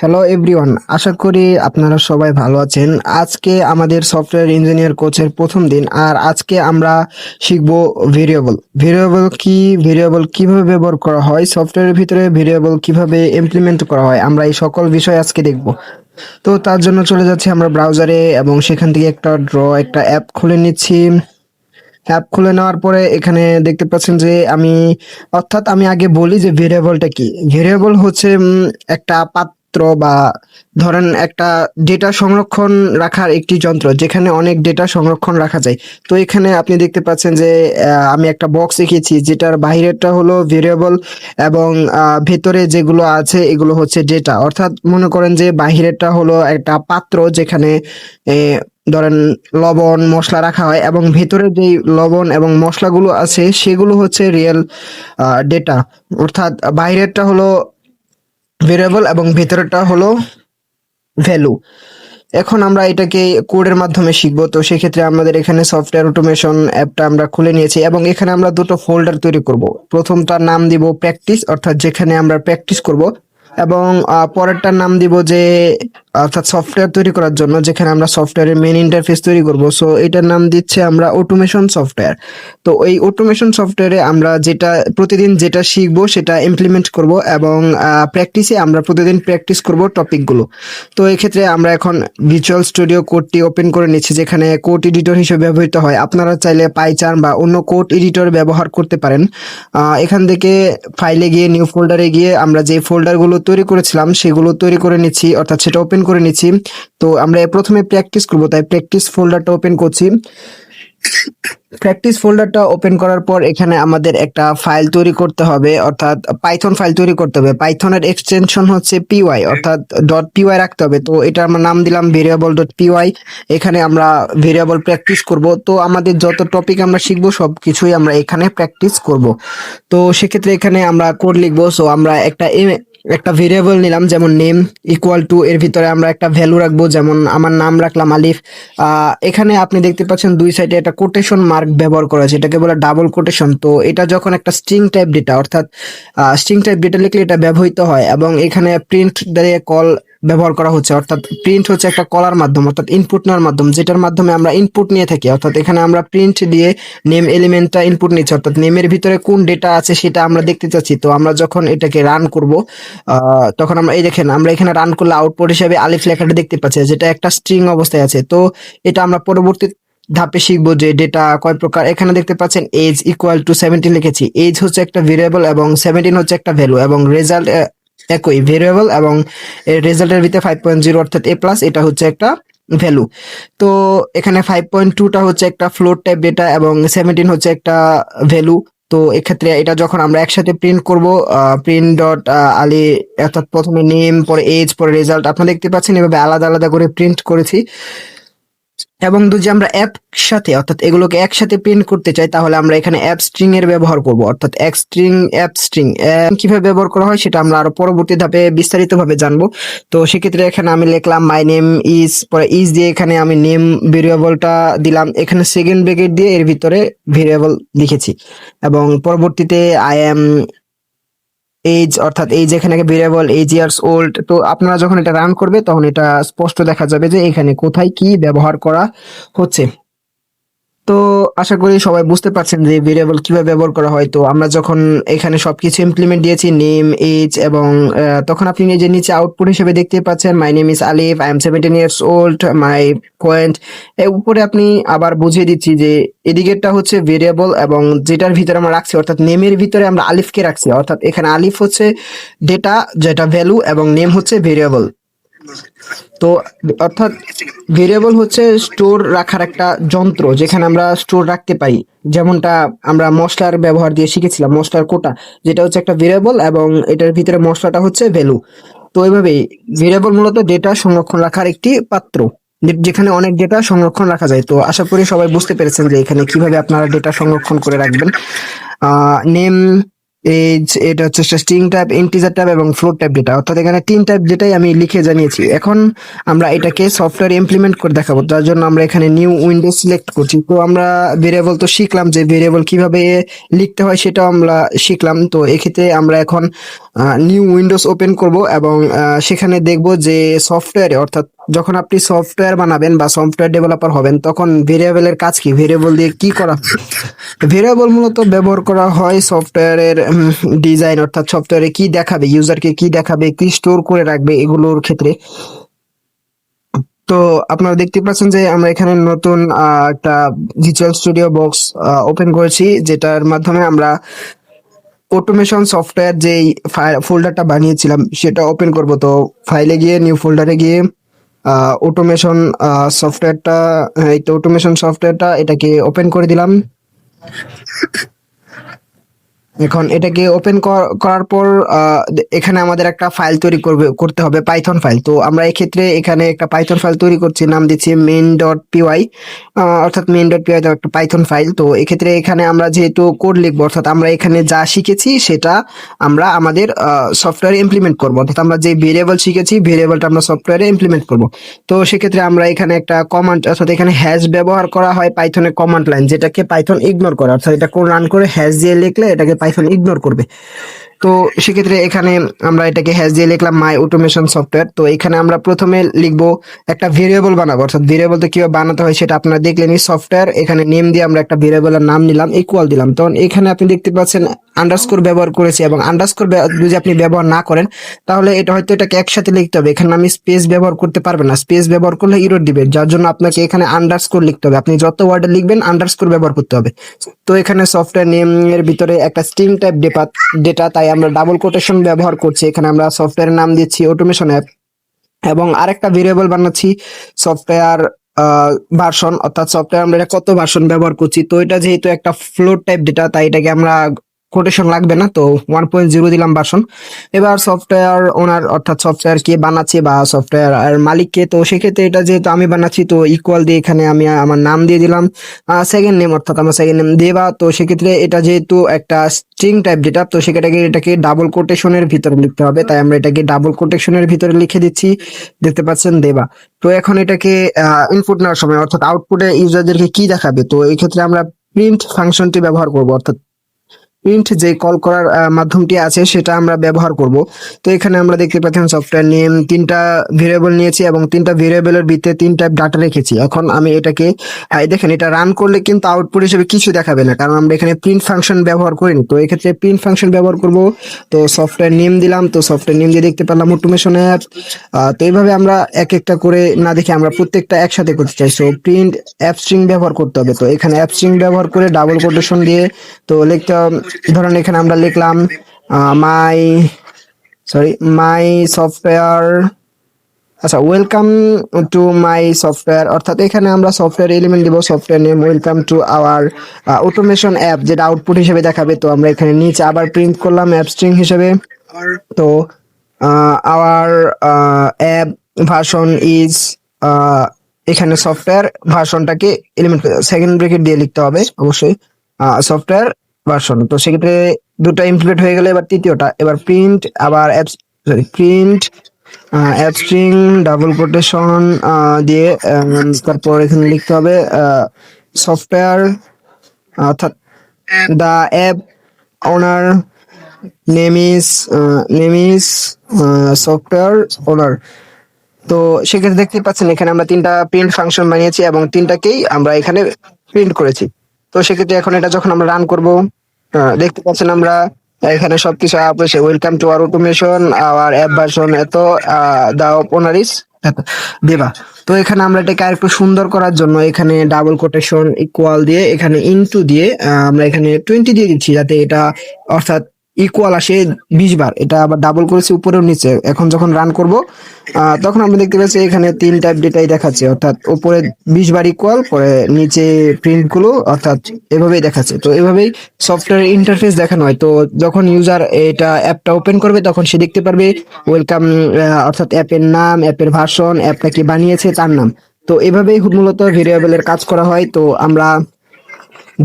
Hello everyone, আশা করি আপনারা সবাই ভালো আছেন। আজকে আমাদের সফটওয়্যার ইঞ্জিনিয়ার কোর্সের প্রথম দিন, আর আজকে আমরা শিখব ভেরিয়েবল। ভেরিয়েবল কিভাবে ব্যবহার করা হয়, সফটওয়্যারের ভিতরে ভেরিয়েবল কিভাবে ইমপ্লিমেন্ট করা হয়, আমরা এই সকল বিষয় আজকে দেখব। তো তার জন্য চলে যাচ্ছি আমরা ব্রাউজারে এবং সেখান থেকে একটা অ্যাপ খুলে নিচ্ছি। অ্যাপ খুলে নেওয়ার পরে এখানে দেখতে পাচ্ছেন যে আমি আগে বলি যে ভেরিয়েবলটা কি। ভেরিয়েবল হচ্ছে একটা পাত্র বা ধরেন একটা ডেটা সংরক্ষণ রাখার একটি যন্ত্র, যেখানে অনেক ডেটা সংরক্ষণ রাখা যায়। তো এখানে আপনি দেখতে পাচ্ছেন যে আমি একটা বক্স এঁকেছি, যেটার বাহিরেরটা হলো ভেরিয়েবল এবং ভেতরে যেগুলো আছে এগুলো হচ্ছে ডেটা। অর্থাৎ মনে করেন যে বাহিরেরটা হলো একটা পাত্র, যেখানে ধরেন লবণ মশলা রাখা হয়, এবং ভেতরে যেই লবণ এবং মশলাগুলো আছে সেগুলো হচ্ছে রিয়েল ডেটা। অর্থাৎ বাইরেরটা হলো ভেরিয়েবল এবং ভেতরেরটা হলো ভ্যালু। এখন আমরা এটাকে কোডের মাধ্যমে শিখবো। তো সেক্ষেত্রে আমাদের এখানে সফটওয়্যার অটোমেশন অ্যাপটা আমরা খুলে নিয়েছি এবং এখানে আমরা দুটো ফোল্ডার তৈরি করব। প্রথমটার নাম দিব প্র্যাকটিস, অর্থাৎ যেখানে আমরা প্র্যাকটিস করব, এবং পরেরটার নাম দিব যে অর্থাৎ সফটওয়্যার তৈরি করার জন্য, যেখানে আমরা সফটওয়্যারের মেইন ইন্টারফেস তৈরি করব। সো এটার নাম দিচ্ছে আমরা অটোমেশন সফটওয়্যার। তো এই অটোমেশন সফটওয়্যারে আমরা প্রতিদিন যেটা শিখবো সেটা ইমপ্লিমেন্ট করব, এবং প্র্যাকটিসে আমরা প্রতিদিন প্র্যাকটিস করব টপিকগুলো। তো এক্ষেত্রে আমরা এখন ভিজুয়াল স্টুডিও কোডটি ওপেন করে নিচ্ছি, যেখানে কোড এডিটর হিসেবে ব্যবহৃত হয়। আপনারা চাইলে পাইচার্ন বা অন্য কোড এডিটর ব্যবহার করতে পারেন। এখান থেকে ফাইলে গিয়ে নিউ ফোল্ডারে গিয়ে আমরা যে ফোল্ডারগুলো তৈরি করেছিলাম সেগুলো তৈরি করে নিচ্ছি, অর্থাৎ সেটা ওপেন করে নিচ্ছি। তো আমরা প্রথমে প্র্যাকটিস করব, তাই প্র্যাকটিস ফোল্ডারটা ওপেন করছি। প্র্যাকটিস ফোল্ডারটা ওপেন করার পর এখানে আমাদের একটা ফাইল তৈরি করতে হবে, অর্থাৎ পাইথন ফাইল তৈরি করতে হবে। পাইথনের এক্সটেনশন হচ্ছে পিওয়াই, অর্থাৎ ডট পিওয়াই রাখতে হবে। তো এটা আমরা নাম দিলাম ভেরিয়েবল ডট পিওয়াই। এখানে আমরা ভেরিয়েবল প্র্যাকটিস করব। তো আমাদের যত টপিক আমরা শিখবো সবকিছুই আমরা এখানে প্র্যাকটিস করব। তো সেক্ষেত্রে এখানে আমরা কোড লিখবো। সো আমরা একটা ভেরিয়েবল নিলাম, যেমন নেম ইকুয়াল টু, এর ভিতরে আমরা একটা ভ্যালু রাখবো, যেমন আমার নাম রাখলাম আলিফ। এখানে আপনি দেখতে পাচ্ছেন দুই সাইডে একটা কোটেশন মার্ক ব্যবহার করা আছে, এটাকে বলে ডাবল কোটেশন। তো এটা যখন একটা স্ট্রিং টাইপ ডেটা, অর্থাৎ স্ট্রিং টাইপ ডেটা লিখলে এটা ব্যবহৃত হয়। এবং এখানে প্রিন্ট দিয়ে কল ব্যবহার করা হচ্ছে, অর্থাৎ প্রিন্ট হচ্ছে একটা কলার মাধ্যম, অর্থাৎ ইনপুট নেওয়ার মাধ্যম, যেটার মাধ্যমে আমরা ইনপুট নিয়ে থাকি। অর্থাৎ এখানে আমরা প্রিন্ট দিয়ে নেম এলিমেন্টটা ইনপুট নিচ্ছি, অর্থাৎ নেমের ভিতরে কোন ডেটা আছে সেটা আমরা দেখতে চাচ্ছি। তো আমরা যখন এটাকে রান করব, তখন আমরা এই দেখেন, আমরা এখানে রান করলে আউটপুট হিসেবে আলিফ লেখাটা দেখতে পাচ্ছি, যেটা একটা স্ট্রিং অবস্থায় আছে। তো এটা আমরা পরবর্তী ধাপে শিখবো যে ডেটা কয় প্রকার। এখানে দেখতে পাচ্ছেন এজ ইকুয়াল টু 17 লিখেছি। এজ হচ্ছে একটা ভেরিয়েবল এবং 17 হচ্ছে একটা ভ্যালু, এবং রেজাল্ট একই ভেরিয়েবল এবং রেজাল্টের ভিতরে 5.0 অর্থাৎ এ প্লাস, এটা হচ্ছে একটা ভ্যালু। তো এখানে 5.2টা হচ্ছে একটা ফ্লোট টাইপ ডেটা এবং 17 হচ্ছে একটা ভ্যালু। তো এক্ষেত্রে এটা যখন আমরা একসাথে প্রিন্ট করব, প্রিন্ট ডট আলি, অর্থাৎ প্রথমে নেম, পরে এজ, পরে রেজাল্ট, আপনারা দেখতে পাচ্ছেন এভাবে আলাদা আলাদা করে প্রিন্ট করেছি। এবং যদি আমরা একসাথে, অর্থাৎ এগুলোকে একসাথে প্রিন্ট করতে চাই, তাহলে আমরা এখানে অ্যাপ স্ট্রিং এর ব্যবহার করব, অর্থাৎ অ্যাপ স্ট্রিং কিভাবে ব্যবহার করা হয় সেটা আমরা আরো পরবর্তী ধাপে বিস্তারিত ভাবে জানবো। তো সেক্ষেত্রে এখানে আমি লিখলাম মাই নেম ইজ, পরে ইজ দিয়ে এখানে আমি নেম ভেরিয়েবলটা দিলাম, এখানে সেকেন্ড ব্র্যাকেট দিয়ে এর ভিতরে ভেরিয়েবল লিখেছি, এবং পরবর্তীতে আই এম এজ, অর্থাৎ এজ এখানে ভেরিয়েবল এজ ইয়ার্স ওল্ড। তো আপনারা যখন এটা রান করবে তখন এটা স্পষ্ট দেখা যাবে যে এখানে কোথায় কি ব্যবহার করা হচ্ছে। তো আশা করি সবাই বুঝতে পারছেন যে ভেরিয়েবল কিভাবে ব্যবহার করা হয়। তো আমরা যখন এখানে সবকিছু ইমপ্লিমেন্ট দিয়েছি, নেম, এজ, এবং তখন আপনি নিজে নিচে আউটপুট হিসেবে দেখতে পাচ্ছেন my name is Alif, I am 17 years old, my point. উপরে আপনি আবার বুঝিয়ে দিচ্ছি যে এদিকেরটা হচ্ছে ভেরিয়েবল, এবং যেটার ভিতরে আমরা রাখছি, অর্থাৎ নেমের ভিতরে আমরা আলিফকে রাখছি, অর্থাৎ এখানে আলিফ হচ্ছে ডেটা, যেটা ভ্যালু, এবং নেম হচ্ছে ভেরিয়েবল। তো অর্থাৎ ভেরিয়েবল হচ্ছে স্টোর রাখার একটা যন্ত্র, যেখানে আমরা স্টোর রাখতে পারি। যেমনটা আমরা মশলার ব্যবহার দিয়ে শিখেছিলাম, মশলার কোটা, যেটা হচ্ছে একটা ভেরিয়েবল এবং এটার ভিতরে মশলাটা হচ্ছে ভ্যালু। তো এইভাবেই ভেরিয়েবল মূলত ডেটা সংরক্ষণ রাখার একটি পাত্র, যেখানে অনেক ডেটা সংরক্ষণ রাখা যায়। তো আশা করি সবাই বুঝতে পেরেছেন যে এখানে কিভাবে আপনারা ডেটা সংরক্ষণ করে রাখবেন। নেম এজ, এটা হচ্ছে স্ট্রিং টাইপ, ইন্টিজার টাইপ এবং ফ্লোট টাইপ ডেটা, অর্থাৎ এখানে 3 টাইপ ডেটাই আমি লিখে জানিয়েছি। এখন আমরা এটাকে সফটওয়্যার ইমপ্লিমেন্ট করে দেখাবো, তার জন্য আমরা এখানে নিউ উইন্ডো সিলেক্ট করছি। তো আমরা ভেরিয়েবল তো শিখলাম, যে ভেরিয়েবল কিভাবে লিখতে হয় সেটাও আমরা শিখলাম। তো এক্ষেত্রে আমরা এখন নিউ উইন্ডোজ ওপেন করব এবং সেখানে দেখব যে সফটওয়্যারে, অর্থাৎ যখন আপনি সফটওয়্যার বানাবেন বা সফটওয়্যার ডেভেলপার হবেন তখন ভেরিয়েবলের কাজ কি, ভেরিয়েবল দিয়ে কি করা হয়। ভেরিয়েবল মূলত ব্যবহার করা হয় সফটওয়্যারের ডিজাইন, অর্থাৎ সফটওয়্যারে কি দেখাবে, ইউজারকে কি দেখাবে, কি স্টোর করে রাখবে এগুলোর ক্ষেত্রে। তো আপনারা দেখতে পাচ্ছেন যে আমরা এখানে নতুন একটা ভিজুয়াল স্টুডিও বক্স ওপেন করেছি, যেটার মাধ্যমে আমরা অটোমেশন সফটওয়্যার যেই ফোল্ডারটা বানিয়েছিলাম সেটা ওপেন করব। তো ফাইলে গিয়ে নিউ ফোল্ডারে গিয়ে অটোমেশন সফটওয়্যারটা, এই তো অটোমেশন সফটওয়্যারটা, এটাকে ওপেন করে দিলাম। এখন এটাকে ওপেন করার পর এখানে আমাদের একটা ফাইল তৈরি করতে হবে, পাইথন ফাইল। তো আমরা এক্ষেত্রে এখানে একটা পাইথন ফাইল তৈরি করছি, নাম দিচ্ছি main.py, অর্থাৎ main.py একটা পাইথন ফাইল। তো এক্ষেত্রে এখানে আমরা যেহেতু কোড লিখবো, অর্থাৎ আমরা এখানে যা শিখেছি সেটা আমরা আমাদের সফটওয়্যারে ইমপ্লিমেন্ট করবো, অর্থাৎ আমরা যে ভেরিয়েবল শিখেছি ভেরিয়েবলটা আমরা সফটওয়্যারে ইমপ্লিমেন্ট করব। তো সেক্ষেত্রে আমরা এখানে একটা কমান্ড, অর্থাৎ এখানে হ্যাশ ব্যবহার করা হয় পাইথনের কমান্ড লাইন, যেটাকে পাইথন ইগনোর করে, অর্থাৎ এটা কোড রান করে হ্যাশ দিয়ে লিখলে এটাকে পাইথন ইগনোর করবে। তো সেক্ষেত্রে এখানে আমরা এটাকে হ্যাশ দিয়ে লিখলাম মাই অটোমেশন সফটওয়্যার। তো এখানে আমরা প্রথমে লিখবো একটা ভেরিয়েবল বানাবো, অর্থাৎ ভেরিয়েবল তো কিভাবে বানাতে হয় সেটা আপনারা দেখলেনি। সফটওয়্যার, এখানে নেম দিয়ে আমরা একটা ভেরিয়েবলের নাম নিলাম, ইকুয়াল দিলাম। তখন এখানে আপনি দেখতে পাচ্ছেন আন্ডারস্কোর ব্যবহার করেছি, এবং আন্ডারস্কোর যদি আপনি ব্যবহার না করেন তাহলে এটা হয়তো এটাকে একসাথে লিখতে হবে। এখানে আমি স্পেস ব্যবহার করতে পারবেন না, স্পেস ব্যবহার করলে এরর দিবে, যার জন্য আপনাকে এখানে আন্ডারস্কোর লিখতে হবে। আপনি যত ওয়ার্ডে লিখবেন আন্ডারস্কোর ব্যবহার করতে হবে। তো এখানে সফটওয়্যার নেম এর ভিতরে একটা স্ট্রিং টাইপ ডেটা, তাই আমরা ডাবল কোটেশন ব্যবহার করছি। এখানে আমরা সফটওয়্যারের নাম দিচ্ছি অটোমেশন অ্যাপ, এবং আরেকটা ভেরিয়েবল বানাচ্ছি সফটওয়্যার ভার্সন, অর্থাৎ সফটওয়্যার আমরা এটা কত ভার্সন ব্যবহার করছি। তো এটা যেহেতু একটা ফ্লোট টাইপ ডেটা, তাই এটাকে আমরা কোটেশন লাগবে না, তো 1.0 দিলাম ভার্সন। এবার সফটওয়্যার ওনার, অর্থাৎ সফটওয়্যার কে বানাচ্ছে বা সফটওয়্যার মালিককে, তো সেক্ষেত্রে এটা যেহেতু আমি বানাচ্ছি তো ইকুয়াল দিয়ে এখানে আমি আমার নাম দিয়ে দিলাম সেকেন্ড নেম, অর্থাৎ আমার সেকেন্ড নেম দেবা। তো সেক্ষেত্রে এটা যেহেতু একটা স্ট্রিং টাইপ ডেটা, তো সেক্ষেত্রে এটাকে ডাবল কোটেশনের ভিতরে লিখতে হবে, তাই আমরা এটাকে ডাবল কোটেশনের ভিতরে লিখে দিচ্ছি, দেখতে পাচ্ছেন দেবা। তো এখন এটাকে ইনপুট নেওয়ার সময়, অর্থাৎ আউটপুটে ইউজারদেরকে কি দেখাবে, তো এই ক্ষেত্রে আমরা প্রিন্ট ফাংশনটি ব্যবহার করব, অর্থাৎ প্রিন্ট যে কল করার মাধ্যমটি আছে সেটা আমরা ব্যবহার করব। তো এখানে আমরা দেখতে পাচ্ছেন সফটওয়্যার নেম 3টা ভেরিয়েবল নিয়েছি এবং 3টা ভেরিয়েবলের ভিতরে 3 টাইপ ডাটা রেখেছি। এখন আমি এটাকে দেখেন, এটা রান করলে কিন্তু আউটপুট হিসেবে কিছু দেখাবে না, কারণ আমরা এখানে প্রিন্ট ফাংশন ব্যবহার করিনি। তো এক্ষেত্রে প্রিন্ট ফাংশন ব্যবহার করব। তো সফটওয়্যার নেম দিলাম, তো সফটওয়্যার নেম দিয়ে দেখতে পেলাম অটোমেশন অ্যাপ। তো এইভাবে আমরা এক একটা করে না দেখে আমরা প্রত্যেকটা একসাথে করতে চাই। সো প্রিন্ট অ্যাপ স্ট্রিং ব্যবহার করতে হবে। তো এখানে অ্যাপ স্ট্রিং ব্যবহার করে ডাবল কোটেশন দিয়ে তো লিখতে হবে। ধরেন এখানে আমরা লিখলাম মাই মাই সফটওয়্যার, আচ্ছা ওয়েলকাম টু মাই সফটওয়্যার, অর্থাৎ এখানে আমরা সফটওয়্যার এলিমেন্ট দিব, software name welcome to our automation app, যেটা আউটপুট হিসেবে দেখাবে। তো আমরা এখানে নিচে আবার প্রিন্ট করলাম অ্যাপ স্ট্রিং হিসেবে। তো আওয়ার অ্যাপ ভার্সন ইজ, এখানে সফটওয়্যার ভার্সনটাকে এলিমেন্ট সেকেন্ড ব্রেকেট দিয়ে লিখতে হবে অবশ্যই, সফটওয়্যার ভার্সন। তো সেক্ষেত্রে দুটো ইমপ্লিমেন্ট হয়ে গেলে এবার তৃতীয়টা, এবার প্রিন্ট আবার print app string double quotation দিয়ে তারপর এখানে লিখতে হবে সফটওয়্যার, অর্থাৎ the app owner name is software owner. তো সেক্ষেত্রে দেখতে পাচ্ছেন এখানে আমরা 3টা প্রিন্ট ফাংশন বানিয়েছি এবং 3টাকেই আমরা এখানে প্রিন্ট করেছি। তো সেক্ষেত্রে এখন এটা যখন আমরা রান করব, দেখতে পাচ্ছেন আমরা এখানে সবকিছু আপেছে, welcome to our automation our app version এত দা ওনার ইজ দেবা। তো এখানে আমরা এটাকে আরেকটু সুন্দর করার জন্য এখানে ডাবল কোটেশন ইকুয়াল দিয়ে এখানে ইনটু দিয়ে আমরা এখানে 20 দিয়ে দিচ্ছি, যাতে এটা অর্থাৎ ইকুয়াল আসে 20 বার। এটা আবার ডাবল করেছি উপরেও নিচে। এখন যখন রান করব তখন আমরা দেখতে পাচ্ছি এখানে 3 টাইপ ডেটাই দেখাচ্ছে, অর্থাৎ উপরে 20 বার ইকুয়াল, পরে নিচে প্রিন্ট গুলো, অর্থাৎ এভাবেই দেখাচ্ছে। তো এভাবেই সফটওয়্যার ইন্টারফেস দেখানো হয়। তো যখন ইউজার এটা অ্যাপটা ওপেন করবে তখন সে দেখতে পারবে ওয়েলকাম, অর্থাৎ অ্যাপের নাম, অ্যাপের ভার্সন, অ্যাপটা কি বানিয়েছে তার নাম। তো এভাবেই মূলত ভেরিয়েবলের কাজ করা হয়। তো আমরা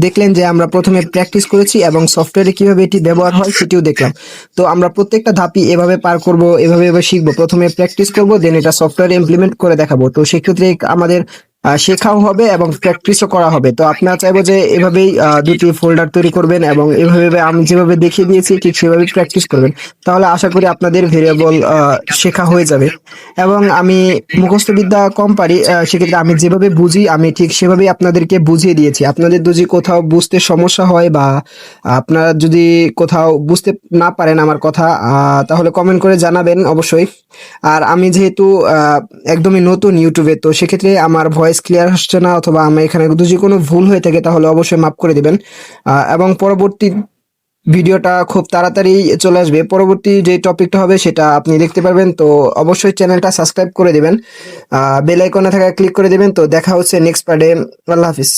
দেখলেন যে আমরা প্রথমে প্র্যাকটিস করেছি এবং সফটওয়্যারে কিভাবে এটি ব্যবহার হয় সেটিও দেখলাম। তো আমরা প্রত্যেকটা ধাপই এভাবে পার করব, এভাবে শিখবো। প্রথমে প্র্যাকটিস করব, দেন এটা সফটওয়্যারে ইমপ্লিমেন্ট করে দেখাবো। তো সেক্ষেত্রে আমাদের শেখাও হবে এবং প্র্যাকটিসও করা হবে। তো আপনারা চাইবো যে এভাবেই দুটি ফোল্ডার তৈরি করবেন এবং এভাবে আমি যেভাবে দেখিয়ে দিয়েছি ঠিক সেভাবে প্র্যাকটিস করবেন। তাহলে আশা করি আপনাদের ভেরিয়েবল শেখা হয়ে যাবে। এবং আমি মুখস্থ বিদ্যা কম পারি, সেক্ষেত্রে আমি যেভাবে বুঝি আমি ঠিক সেভাবেই আপনাদেরকে বুঝিয়ে দিয়েছি। আপনাদের যদি কোথাও বুঝতে সমস্যা হয় বা আপনারা যদি কোথাও বুঝতে না পারেন আমার কথা, তাহলে কমেন্ট করে জানাবেন অবশ্যই। আর আমি যেহেতু একদমই নতুন ইউটিউবে, তো সেক্ষেত্রে আমার ভয়েস ক্লিয়ার আসছে না অথবা আমার এখানে যদি কোনো ভুল হয়ে থাকে তাহলে অবশ্যই মাফ করে দিবেন। এবং পরবর্তী ভিডিওটা খুব তাড়াতাড়ি চলে আসবে। পরবর্তী যে টপিকটা হবে সেটা আপনি দেখতে পারবেন। তো অবশ্যই চ্যানেলটা সাবস্ক্রাইব করে দিবেন, বেল আইকনে থাকা ক্লিক করে দিবেন। তো দেখা হচ্ছে নেক্সট পার্টে। আল্লাহ হাফিজ।